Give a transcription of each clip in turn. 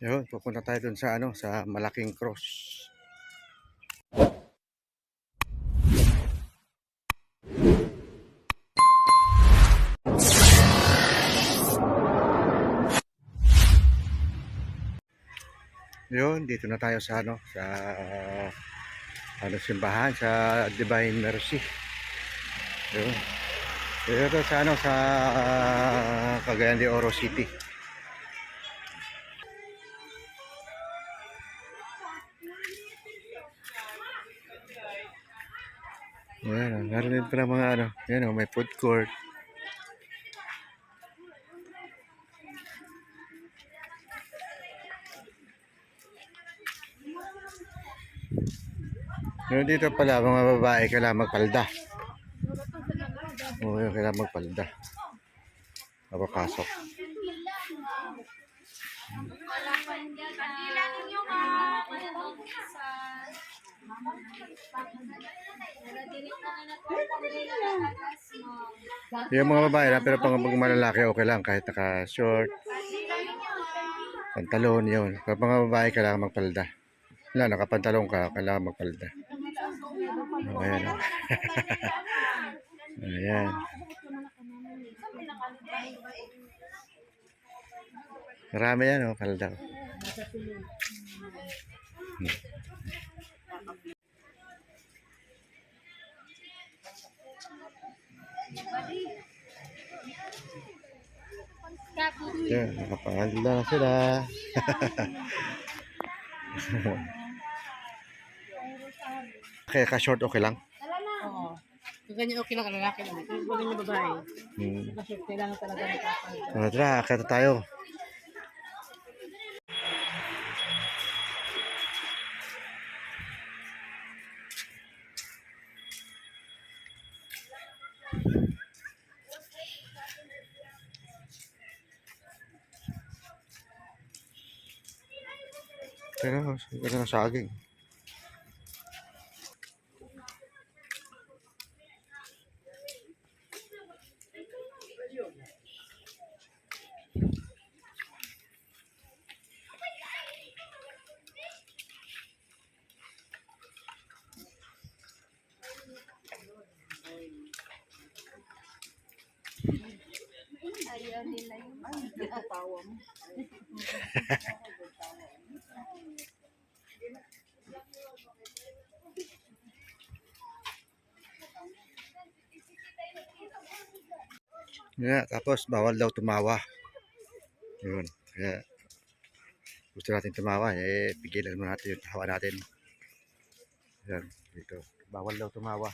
Yun, pupunta tayo dun sa ano, sa malaking cross. Yun, dito na tayo sa ano, sa simbahan sa Divine Mercy. Yun. Dito sa ano, sa Cagayan de Oro City. Yan, narinig pa ng mga ano, yan o, may food court. Pero dito pala, mga babae kailangan magpalda. Oo, kailangan magpalda. Napapasok. Yung mga babae lang, pero pag malalaki okay lang kahit naka-short, pantalon yun. Pag mga babae kailangan magpalda. Wala, nakapantalon ka, kailangan magpalda. Ayan. Ayan. Marami yan, oh, palda. Yan, nakapalda na sila. Kaya ka-short okay lang? Oo. Kung ganyan okay lang, lalaki lang. Kung ganyan babae, kasi kailangan talaga nakapalda. Tara, akita tayo. Pero, ito na saging. Ayaw nila yung tawa mo. Yeah, tapos bawal daw tumawa. Yun. Kaya gusto natin tumawa, eh pigilan mo natin yung tawa natin. Yan, dito. Bawal daw tumawa.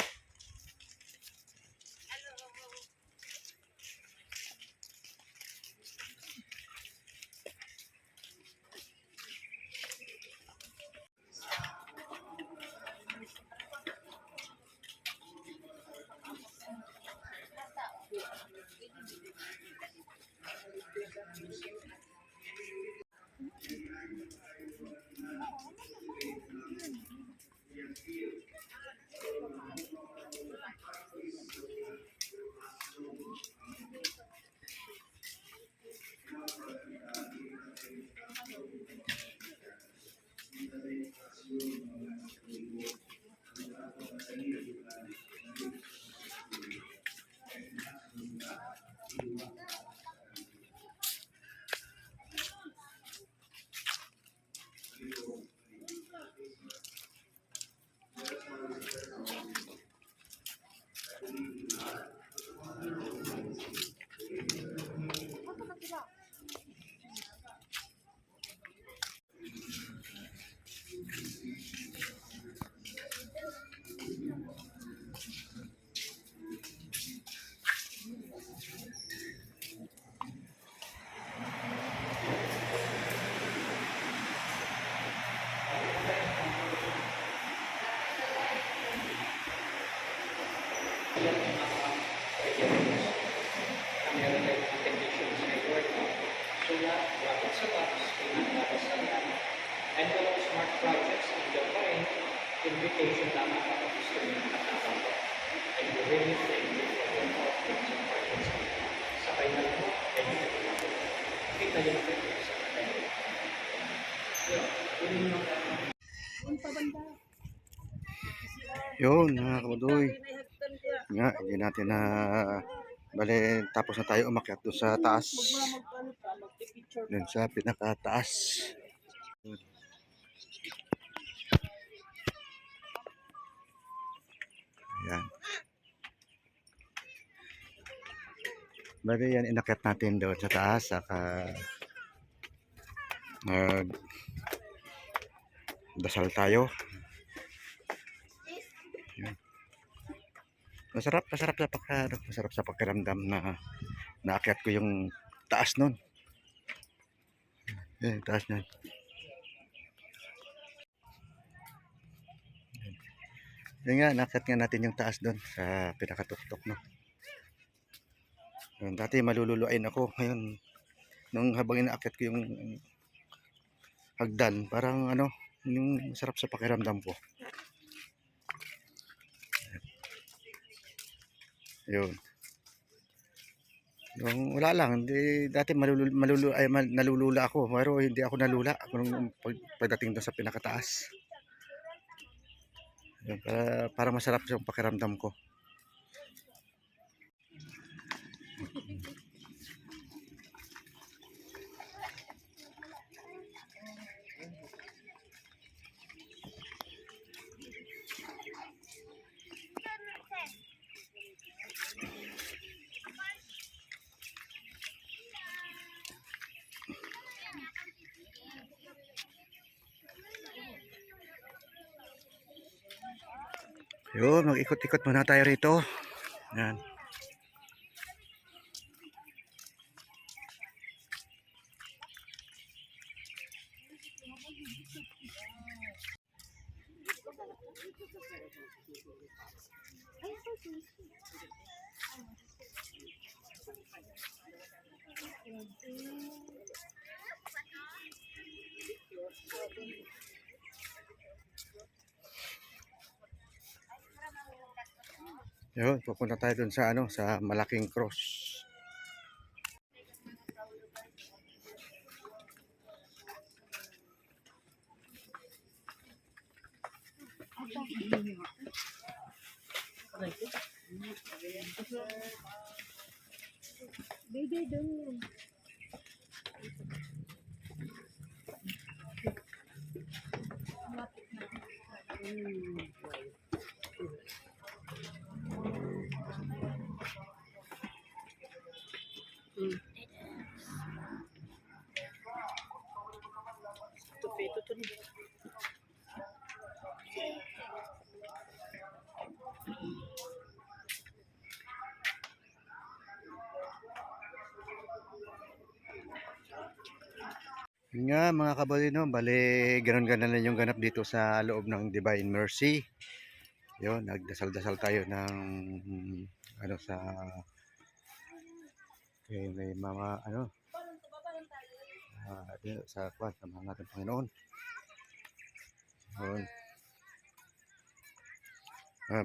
Yun, mga kabudoy. Nga, hindi natin na bale, tapos na tayo umakyat doon sa taas. Doon sa pinakataas. Ayan. Bale, yan, inakyat natin doon sa taas. Saka, dasal tayo. Ayan. Masarap sa pakiramdam na naakyat ko yung taas nun. Ayan, taas nun. Yan nga, naakyat nga natin yung taas doon sa pinakatuktok, no. Ayan, dati malululuain ako. Ngayon, nung habang inaakyat ko yung hagdan, parang ano, yung masarap sa pakiramdam ko. Yun. Yung wala lang, hindi dati nalulula ako, pero hindi ako nalula nung pagdating doon sa pinakataas. Yun, para masarap yung pakiramdam ko. Yun, mag-ikot-ikot muna tayo rito. Yan. Yun, pupunta tayo dun sa ano, sa malaking cross. Bigay doon yun. Ito to. Yun nga mga kabalino, bali ganun-ganon lang yung ganap dito sa loob ng Divine Mercy. Yun, nagdasal-dasal tayo ng ano sa may mga ano sa kwan sa mga ating Panginoon. Yun.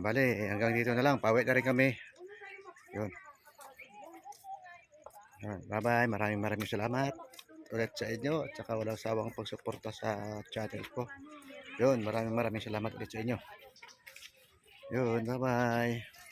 Bali, hanggang dito na lang, pauwi na rin kami. Yun. Bye-bye, maraming salamat ulit sa inyo at saka walang sawang pagsuporta sa channel ko. Yun, maraming salamat ulit sa inyo. Yun, bye-bye.